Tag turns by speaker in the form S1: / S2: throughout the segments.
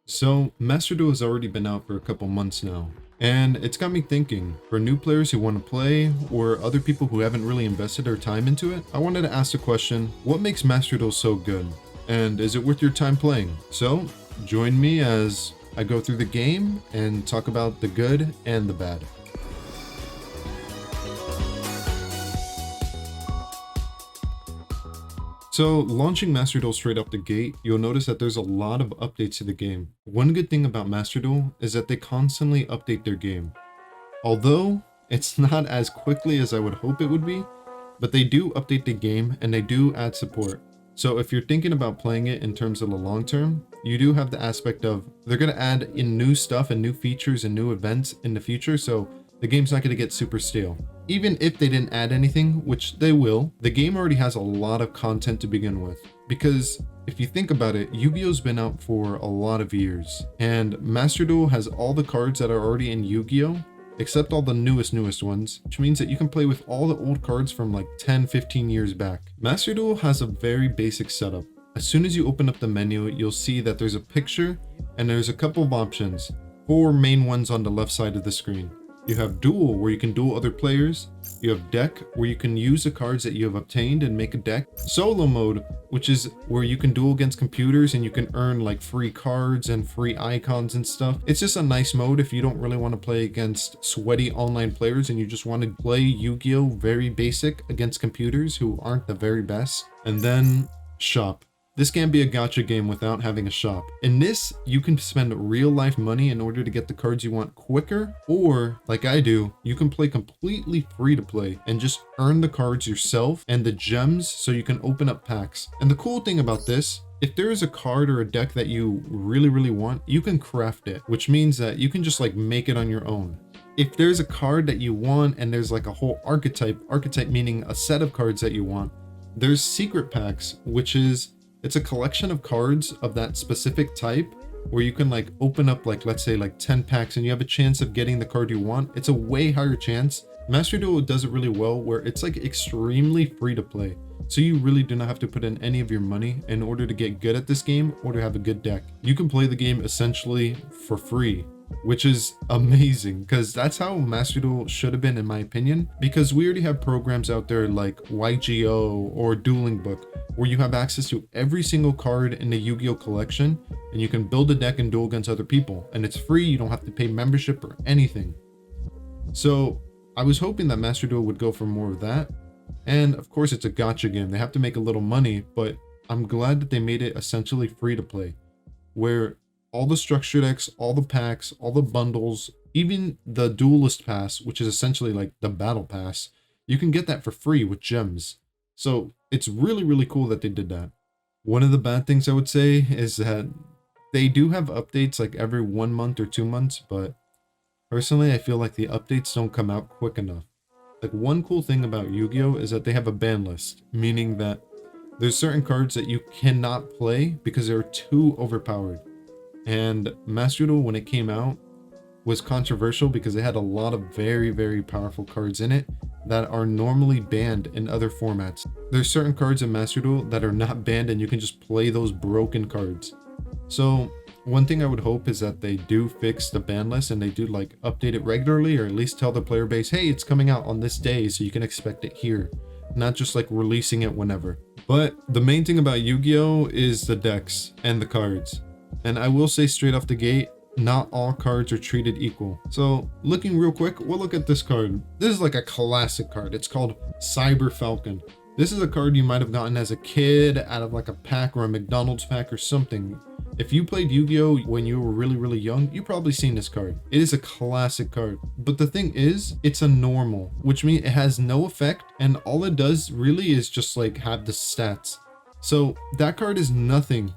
S1: So, Master Duel has already been out for a couple months now, and it's got me thinking, for new players who want to play, or other people who haven't really invested their time into it, I wanted to ask the question, what makes Master Duel so good? And is it worth your time playing? So, join me as I go through the game and talk about the good and the bad. So, launching Master Duel straight off the gate, you'll notice that there's a lot of updates to the game. One good thing about Master Duel is that they constantly update their game. Although, it's not as quickly as I would hope it would be, but they do update the game and they do add support. So if you're thinking about playing it in terms of the long term, you do have the aspect of they're going to add in new stuff and new features and new events in the future, so the game's not going to get super stale. Even if they didn't add anything, which they will, the game already has a lot of content to begin with. Because if you think about it, Yu-Gi-Oh's been out for a lot of years, and Master Duel has all the cards that are already in Yu-Gi-Oh! Except all the newest ones, which means that you can play with all the old cards from like 10-15 years back. Master Duel has a very basic setup. As soon as you open up the menu, you'll see that there's a picture and there's a couple of options. 4 main ones on the left side of the screen. You have Duel, where you can duel other players. You have Deck, where you can use the cards that you have obtained and make a deck. Solo mode, which is where you can duel against computers and you can earn like free cards and free icons and stuff. It's just a nice mode if you don't really want to play against sweaty online players and you just want to play Yu-Gi-Oh! Very basic against computers who aren't the very best. And then Shop. This can't be a gacha game without having a shop. In this, you can spend real life money in order to get the cards you want quicker, or like I do, you can play completely free to play and just earn the cards yourself and the gems so you can open up packs. And the cool thing about this, if there is a card or a deck that you really want, you can craft it, which means that you can just like make it on your own. If there's a card that you want and there's like a whole archetype meaning a set of cards that you want, there's secret packs, which is it's a collection of cards of that specific type where you can like open up like, let's say like 10 packs and you have a chance of getting the card you want. It's a way higher chance. Master Duel does it really well where it's like extremely free to play. So you really do not have to put in any of your money in order to get good at this game or to have a good deck. You can play the game essentially for free, which is amazing because that's how Master Duel should have been in my opinion, because we already have programs out there like YGO or Dueling Book where you have access to every single card in the Yu-Gi-Oh collection and you can build a deck and duel against other people, and it's free. You don't have to pay membership or anything. So I was hoping that Master Duel would go for more of that, and of course it's a gacha game, they have to make a little money, but I'm glad that they made it essentially free to play, where all the structure decks, all the packs, all the bundles, even the Duelist Pass, which is essentially like the Battle Pass, you can get that for free with gems. So it's really cool that they did that. One of the bad things I would say is that they do have updates like every 1 month or 2 months, but personally I feel like the updates don't come out quick enough. Like one cool thing about Yu-Gi-Oh! Is that they have a ban list, meaning that there's certain cards that you cannot play because they're too overpowered. And Master Duel, when it came out, was controversial because it had a lot of very powerful cards in it that are normally banned in other formats. There's certain cards in Master Duel that are not banned and you can just play those broken cards. So one thing I would hope is that they do fix the ban list and they do like update it regularly, or at least tell the player base, hey, it's coming out on this day so you can expect it here, not just like releasing it whenever. But the main thing about Yu-Gi-Oh! Is the decks and the cards. And I will say straight off the gate, not all cards are treated equal. So looking real quick, we'll look at this card. This is like a classic card. It's called Cyber Falcon. This is a card you might have gotten as a kid out of like a pack or a McDonald's pack or something. If you played Yu-Gi-Oh! When you were really young, you've probably seen this card. It is a classic card. But the thing is, it's a normal, which means it has no effect, and all it does really is just like have the stats. So that card is nothing.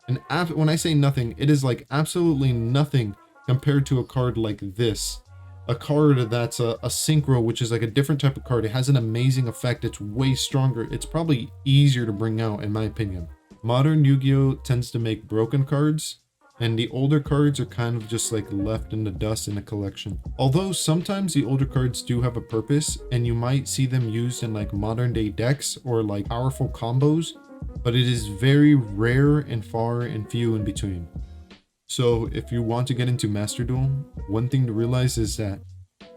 S1: And when I say nothing, it is like absolutely nothing compared to a card like this. A card that's a synchro, which is like a different type of card. It has an amazing effect. It's way stronger. It's probably easier to bring out in my opinion. Modern Yu-Gi-Oh! Tends to make broken cards, and the older cards are kind of just like left in the dust in the collection. Although sometimes the older cards do have a purpose and you might see them used in like modern day decks or like powerful combos, but it is very rare and far and few in between. So if you want to get into Master Duel, one thing to realize is that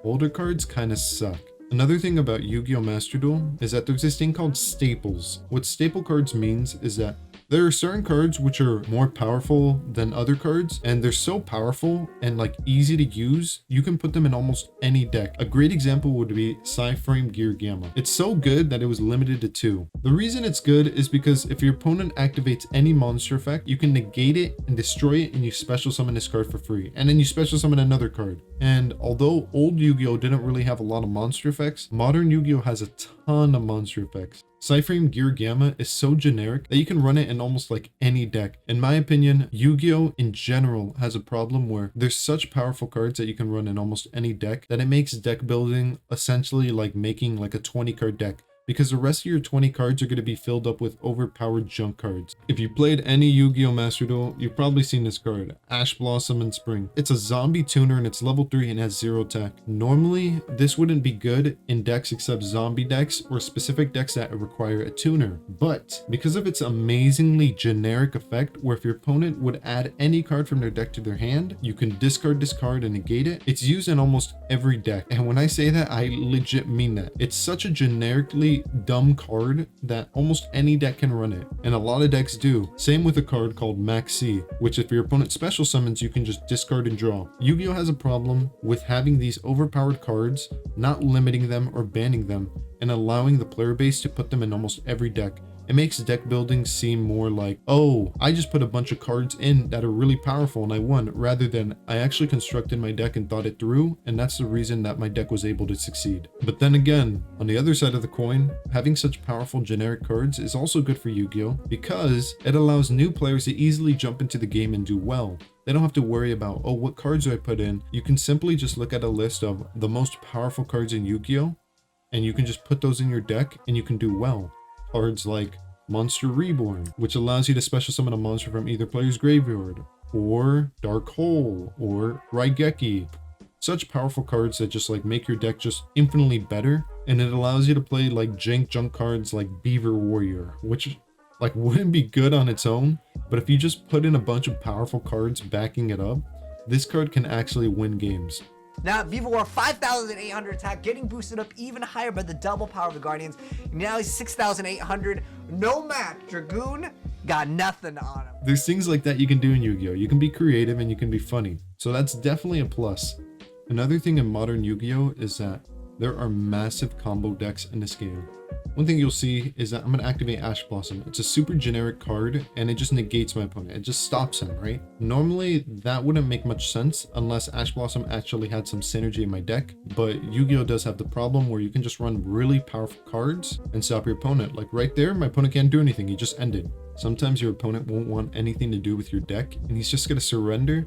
S1: older cards kind of suck. Another thing about Yu-Gi-Oh! Master Duel is that there's this thing called staples. What staple cards means is that there are certain cards which are more powerful than other cards, and they're so powerful and like easy to use, you can put them in almost any deck. A great example would be Frame Gear Gamma. It's so good that it was limited to 2. The reason it's good is because if your opponent activates any monster effect, you can negate it and destroy it, and you special summon this card for free. And then you special summon another card. And although old Yu-Gi-Oh! Didn't really have a lot of monster effects, modern Yu-Gi-Oh! Has a ton of monster effects. Frame Gear Gamma is so generic that you can run it in almost like any deck. In my opinion, Yu-Gi-Oh! In general has a problem where there's such powerful cards that you can run in almost any deck that it makes deck building essentially like making like a 20 card deck, because the rest of your 20 cards are going to be filled up with overpowered junk cards. If you played any Yu-Gi-Oh! Master Duel, you've probably seen this card, Ash Blossom in Spring. It's a zombie tuner and it's level 3 and has 0 attack. Normally, this wouldn't be good in decks except zombie decks or specific decks that require a tuner. But because of its amazingly generic effect, where if your opponent would add any card from their deck to their hand, you can discard this card and negate it. It's used in almost every deck. And when I say that, I legit mean that. It's such a generically dumb card that almost any deck can run it, and a lot of decks do. Same with a card called Maxi, which if your opponent special summons, you can just discard and draw. Yu-Gi-Oh! Has a problem with having these overpowered cards, not limiting them or banning them, and allowing the player base to put them in almost every deck. It makes deck building seem more like, oh, I just put a bunch of cards in that are really powerful and I won, rather than I actually constructed my deck and thought it through, and that's the reason that my deck was able to succeed. But then again, on the other side of the coin, having such powerful generic cards is also good for Yu-Gi-Oh! Because it allows new players to easily jump into the game and do well. They don't have to worry about, oh, what cards do I put in? You can simply just look at a list of the most powerful cards in Yu-Gi-Oh! And you can just put those in your deck and you can do well. Cards like Monster Reborn, which allows you to special summon a monster from either player's graveyard, or Dark Hole, or Raigeki. Such powerful cards that just like make your deck just infinitely better, and it allows you to play like jank junk cards like Beaver Warrior, which like wouldn't be good on its own, but if you just put in a bunch of powerful cards backing it up, this card can actually win games.
S2: Now, Viva War 5,800 attack, getting boosted up even higher by the double power of the Guardians. Now he's 6,800. No match. Dragoon got nothing on him.
S1: There's things like that you can do in Yu-Gi-Oh! You can be creative and you can be funny. So that's definitely a plus. Another thing in modern Yu-Gi-Oh! Is that there are massive combo decks in this game. One thing you'll see is that I'm going to activate Ash Blossom. It's a super generic card and it just negates my opponent. It just stops him, right? Normally that wouldn't make much sense unless Ash Blossom actually had some synergy in my deck, but Yu-Gi-Oh! Does have the problem where you can just run really powerful cards and stop your opponent. Like right there, my opponent can't do anything. He just ended. Sometimes your opponent won't want anything to do with your deck and he's just going to surrender,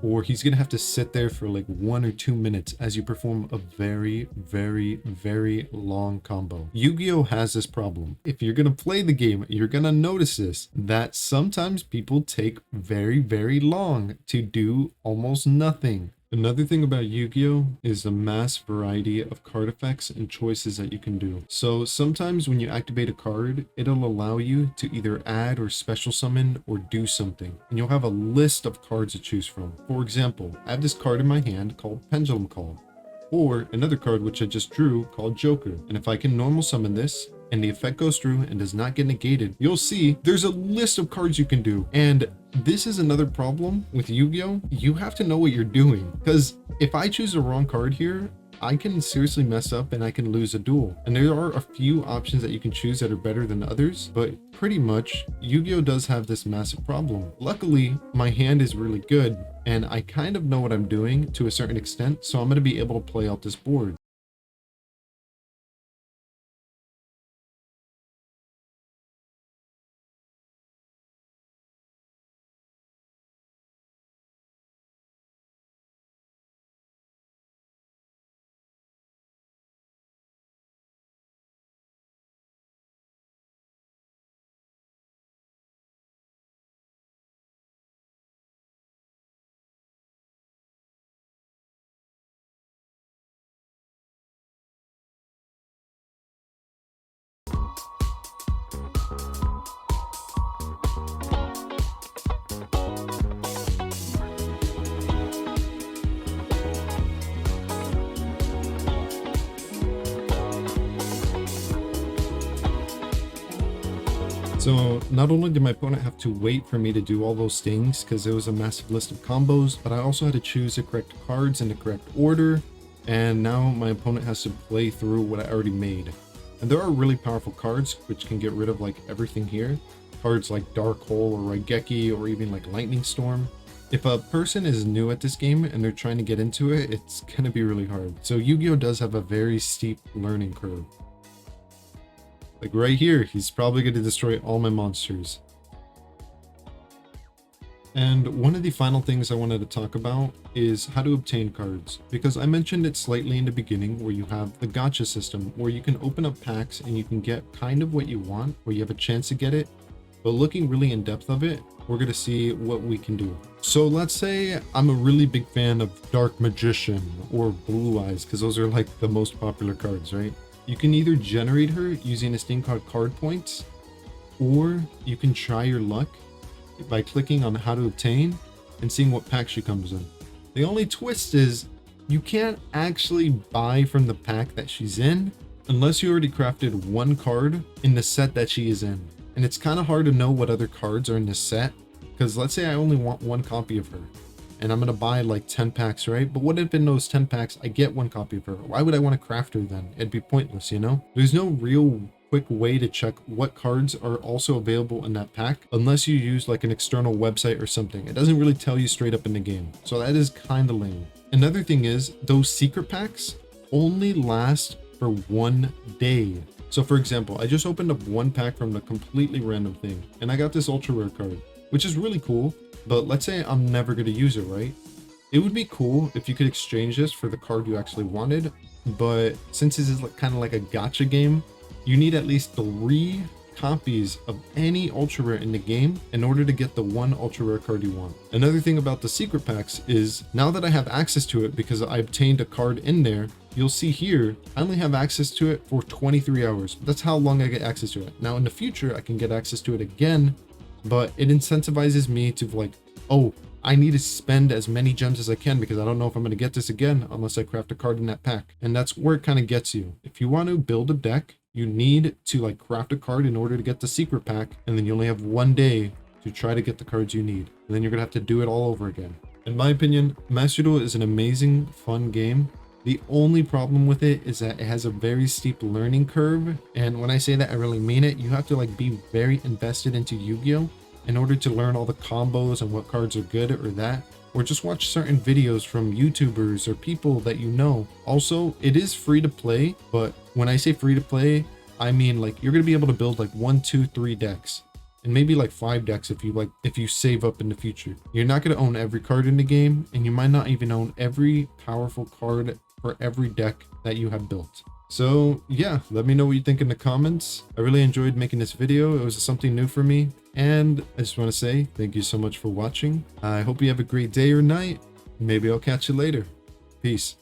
S1: or he's going to have to sit there for like 1 or 2 minutes as you perform a very, very, very long combo. Yu-Gi-Oh! Has this problem. If you're going to play the game, you're going to notice this, that sometimes people take very, very long to do almost nothing. Another thing about Yu-Gi-Oh! Is the mass variety of card effects and choices that you can do. So sometimes when you activate a card, it'll allow you to either add or special summon or do something. And you'll have a list of cards to choose from. For example, I have this card in my hand called Pendulum Call, or another card which I just drew called Joker. And if I can normal summon this, and the effect goes through and does not get negated, you'll see there's a list of cards you can do. And this is another problem with Yu-Gi-Oh! You have to know what you're doing, because if I choose the wrong card here, I can seriously mess up and I can lose a duel. And there are a few options that you can choose that are better than others, but pretty much Yu-Gi-Oh! Does have this massive problem. Luckily, my hand is really good and I kind of know what I'm doing to a certain extent, so I'm going to be able to play out this board. So not only did my opponent have to wait for me to do all those things because it was a massive list of combos, but I also had to choose the correct cards in the correct order, and now my opponent has to play through what I already made. And there are really powerful cards which can get rid of like everything here. Cards like Dark Hole or Raigeki or even like Lightning Storm. If a person is new at this game and they're trying to get into it, it's gonna be really hard. So Yu-Gi-Oh does have a very steep learning curve. Like right here, he's probably going to destroy all my monsters. And one of the final things I wanted to talk about is how to obtain cards, because I mentioned it slightly in the beginning where you have the gacha system where you can open up packs and you can get kind of what you want, or you have a chance to get it. But looking really in depth of it, we're going to see what we can do. So let's say I'm a really big fan of Dark Magician or Blue Eyes, because those are like the most popular cards, right? You can either generate her using this thing called card points, or you can try your luck by clicking on how to obtain and seeing what pack she comes in. The only twist is you can't actually buy from the pack that she's in unless you already crafted one card in the set that she is in. And it's kind of hard to know what other cards are in this set, because let's say I only want one copy of her and I'm going to buy like 10 packs, right? But what if in those 10 packs, I get one copy of her? Why would I want to craft her then? It'd be pointless, you know? There's no real quick way to check what cards are also available in that pack, unless you use like an external website or something. It doesn't really tell you straight up in the game. So that is kind of lame. Another thing is those secret packs only last for 1 day. So for example, I just opened up one pack from a completely random thing and I got this ultra rare card, which is really cool. But let's say I'm never going to use it, right? It would be cool if you could exchange this for the card you actually wanted. But since this is kind of like a gacha game, you need at least 3 copies of any ultra rare in the game in order to get the one ultra rare card you want. Another thing about the secret packs is now that I have access to it because I obtained a card in there, you'll see here, I only have access to it for 23 hours. That's how long I get access to it. Now in the future, I can get access to it again, but it incentivizes me to like, oh, I need to spend as many gems as I can because I don't know if I'm going to get this again unless I craft a card in that pack. And that's where it kind of gets you. If you want to build a deck, you need to like craft a card in order to get the secret pack, and then you only have 1 day to try to get the cards you need. And then you're going to have to do it all over again. In my opinion, Master Duel is an amazing, fun game. The only problem with it is that it has a very steep learning curve. And when I say that, I really mean it. You have to like be very invested into Yu-Gi-Oh! In order to learn all the combos and what cards are good or that, or just watch certain videos from YouTubers or people that you know. Also, it is free to play, but when I say free to play, I mean like you're going to be able to build like 1, 2, 3 decks. And maybe like 5 decks if you save up in the future. You're not going to own every card in the game, and you might not even own every powerful card for every deck that you have built. So yeah, let me know what you think in the comments. I really enjoyed making this video. It was something new for me. And I just want to say thank you so much for watching. I hope you have a great day or night. Maybe I'll catch you later. Peace.